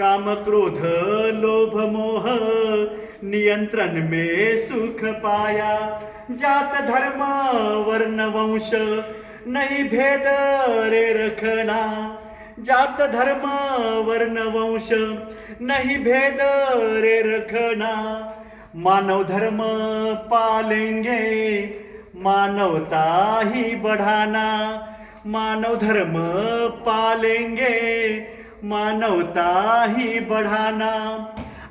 काम क्रोध लोभ मोह नियंत्रण में सुख पाया। जात धर्म वर्ण वंश नहीं भेद रे रखना। जात धर्म वर्ण वंश नहीं भेद रे रखना। मानव धर्म पालेंगे मानवता ही बढ़ाना। मानव धर्म पालेंगे मानवता ही बढ़ाना।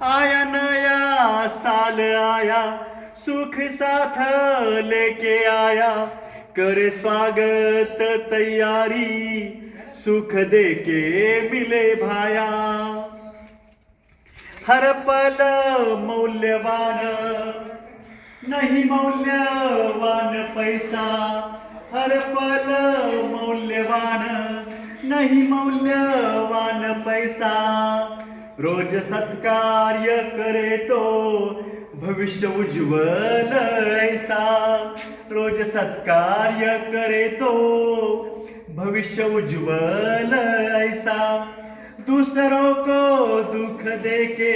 आया नया साल आया सुख साथ लेके आया। करे स्वागत तैयारी सुख दे के मिले भाया। हर पल मौल्यवान नहीं मौल्यवान पैसा। हर पल मौल्यवान नहीं मौल्यवान पैसा। रोज सत्कार्य करे तो भविष्य उज्ज्वल ऐसा। रोज सत्कार्य करे तो भविष्य उज्ज्वल ऐसा। दूसरों को दुख देके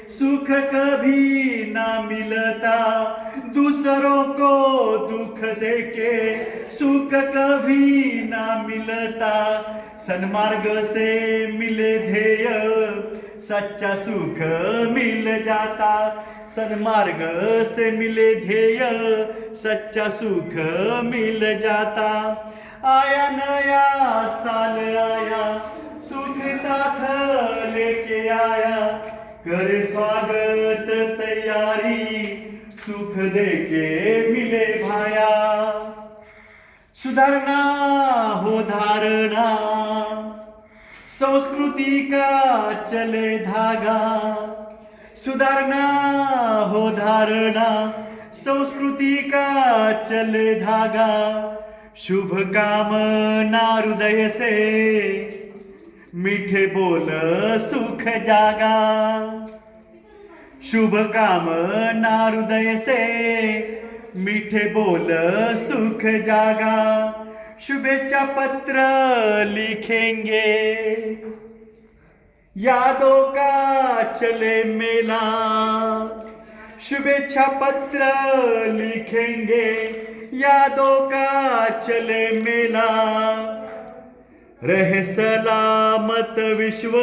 सुख कभी ना मिलता। दूसरों को दुख देके सुख कभी ना मिलता। सन्मार्ग से मिले ध्येय सच्चा सुख मिल जाता। सन्मार्ग से मिले ध्येय सच्चा सुख मिल जाता। आया नया साल आया सुख साथ लेके आया। कर स्वागत तैयारी सुख दे के मिले भाया। सुधारना हो धारणा संस्कृति का चले धागा। सुधारना हो धारणा संस्कृति का चले धागा। शुभ कामना हृदय से मीठे बोल सुख जागा। शुभ कामना हृदय से मीठे बोल सुख जागा। शुभेच्छा पत्र लिखेंगे यादों का चले मेला। शुभेच्छा पत्र लिखेंगे यादों का चले मेला। रहे सलामत विश्व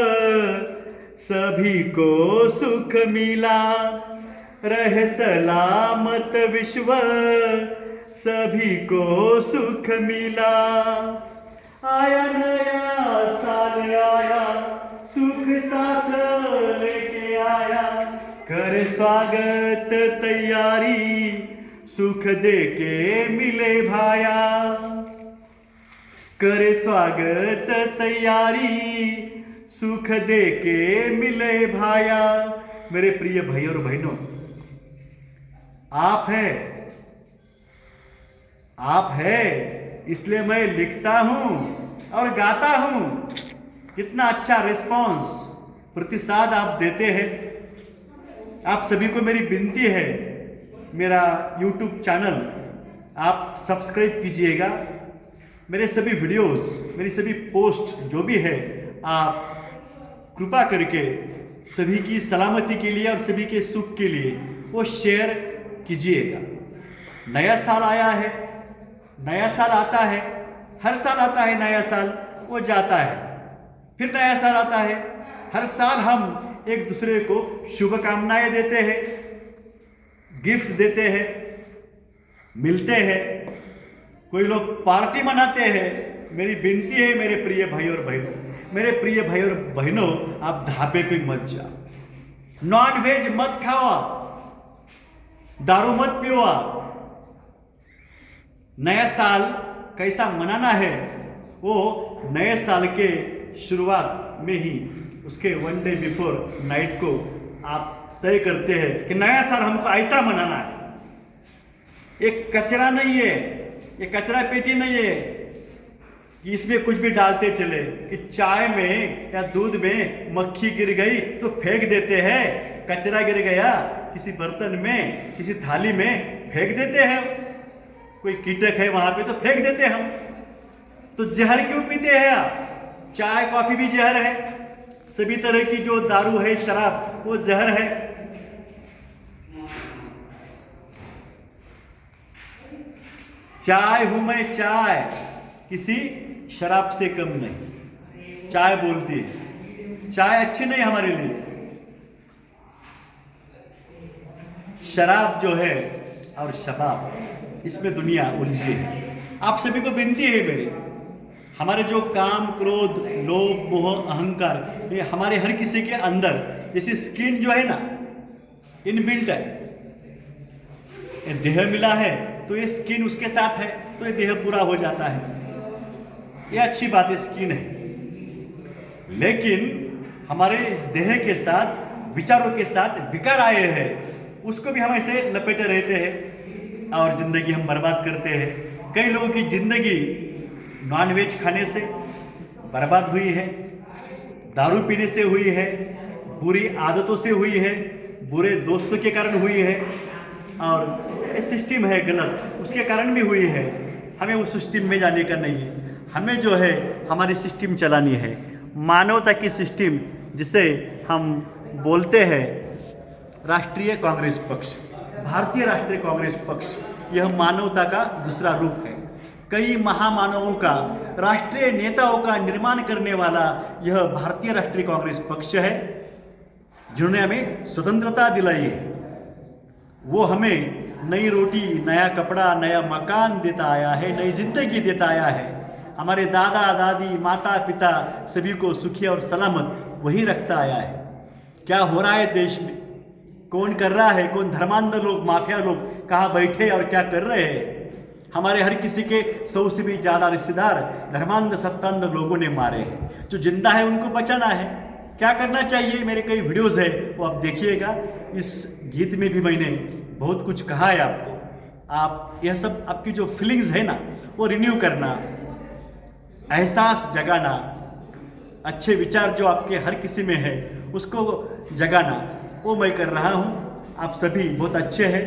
सभी को सुख मिला। रहे सलामत विश्व सभी को सुख मिला। आया नया साल आया सुख साथ लेके आया। कर स्वागत तैयारी सुख दे के मिले भाया। करे स्वागत तैयारी सुख दे के मिले भाया। मेरे प्रिय भाइयों और बहनों, आप है इसलिए मैं लिखता हूं और गाता हूं। कितना अच्छा रिस्पांस प्रतिसाद आप देते हैं। आप सभी को मेरी विनती है, मेरा YouTube चैनल आप सब्सक्राइब कीजिएगा। मेरे सभी वीडियोस, मेरी सभी पोस्ट जो भी है, आप कृपा करके सभी की सलामती के लिए और सभी के सुख के लिए वो शेयर कीजिएगा। नया साल आया है, नया साल आता है, हर साल आता है नया साल, वो जाता है, फिर नया साल आता है। हर साल हम एक दूसरे को शुभकामनाएं देते हैं, गिफ्ट देते हैं, मिलते हैं, कोई लोग पार्टी मनाते हैं। मेरी विनती है मेरे प्रिय भाई और बहनों, मेरे प्रिय भाई और बहनों, आप ढाबे पे मत जाओ, नॉन वेज मत खाओ, दारू मत पियो। नया साल कैसा मनाना है वो नए साल के शुरुआत में ही उसके 1 डे बिफोर नाइट को आप तय करते हैं कि नया साल हमको ऐसा मनाना है। एक कचरा नहीं है, ये कचरा पेटी नहीं है कि इसमें कुछ भी डालते चले, कि चाय में या दूध में मक्खी गिर गई तो फेंक देते हैं, कचरा गिर गया किसी बर्तन में, किसी थाली में फेंक देते हैं, कोई कीटक है वहां पे तो फेंक देते हैं हम। तो जहर क्यों पीते हैं आप? चाय कॉफी भी जहर है, सभी तरह की जो दारू है, शराब, वो जहर है। चाय हूं मैं, चाय किसी शराब से कम नहीं। चाय बोलती है, चाय अच्छी नहीं हमारे लिए। शराब जो है और शबाब, इसमें दुनिया उलझी है। आप सभी को विनती है मेरी, हमारे जो काम, क्रोध, लोभ, मोह, अहंकार, ये हमारे हर किसी के अंदर, जैसे स्किन जो है ना, इनबिल्ट है। ये देह मिला है तो ये स्किन उसके साथ है, तो ये देह पूरा हो जाता है। ये अच्छी बात है, स्किन है। लेकिन हमारे इस देह के साथ, विचारों के साथ विकार आए हैं, उसको भी हम ऐसे लपेटे रहते हैं और जिंदगी हम बर्बाद करते हैं। कई लोगों की जिंदगी नॉनवेज खाने से बर्बाद हुई है, दारू पीने से हुई है, बुरी आदतों से हुई है, बुरे दोस्तों के कारण हुई है, और ये सिस्टम है गलत, उसके कारण भी हुई है। हमें उस सिस्टम में जाने का नहीं है। हमें जो है हमारी सिस्टम चलानी है, मानवता की सिस्टम, जिसे हम बोलते हैं राष्ट्रीय कांग्रेस पक्ष, भारतीय राष्ट्रीय कांग्रेस पक्ष। यह मानवता का दूसरा रूप है। कई महामानवों का, राष्ट्रीय नेताओं का निर्माण करने वाला यह भारतीय राष्ट्रीय कांग्रेस पक्ष है, जिन्होंने हमें स्वतंत्रता दिलाई है। वो हमें नई रोटी, नया कपड़ा, नया मकान देता आया है, नई जिंदगी देता आया है। हमारे दादा दादी, माता पिता सभी को सुखी और सलामत वही रखता आया है। क्या हो रहा है देश में, कौन कर रहा है, कौन धर्मांध लोग, माफिया लोग कहाँ बैठे और क्या कर रहे हैं। हमारे हर किसी के 100 से भी ज़्यादा रिश्तेदार धर्मांध सत्तांध लोगों ने मारे हैं। जो जिंदा है उनको बचाना है। क्या करना चाहिए, मेरे कई वीडियोज़ है, वो आप देखिएगा। इस गीत में भी मैंने बहुत कुछ कहा है आपको। आप यह सब, आपकी जो फीलिंग्स है ना, वो रिन्यू करना, एहसास जगाना, अच्छे विचार जो आपके हर किसी में है उसको जगाना, वो मैं कर रहा हूँ। आप सभी बहुत अच्छे हैं,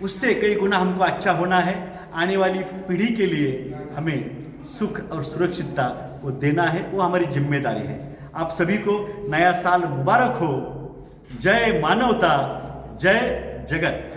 उससे कई गुना हमको अच्छा होना है। आने वाली पीढ़ी के लिए हमें सुख और सुरक्षितता वो देना है, वो हमारी जिम्मेदारी है। आप सभी को नया साल मुबारक हो। जय मानवता, जय जगत।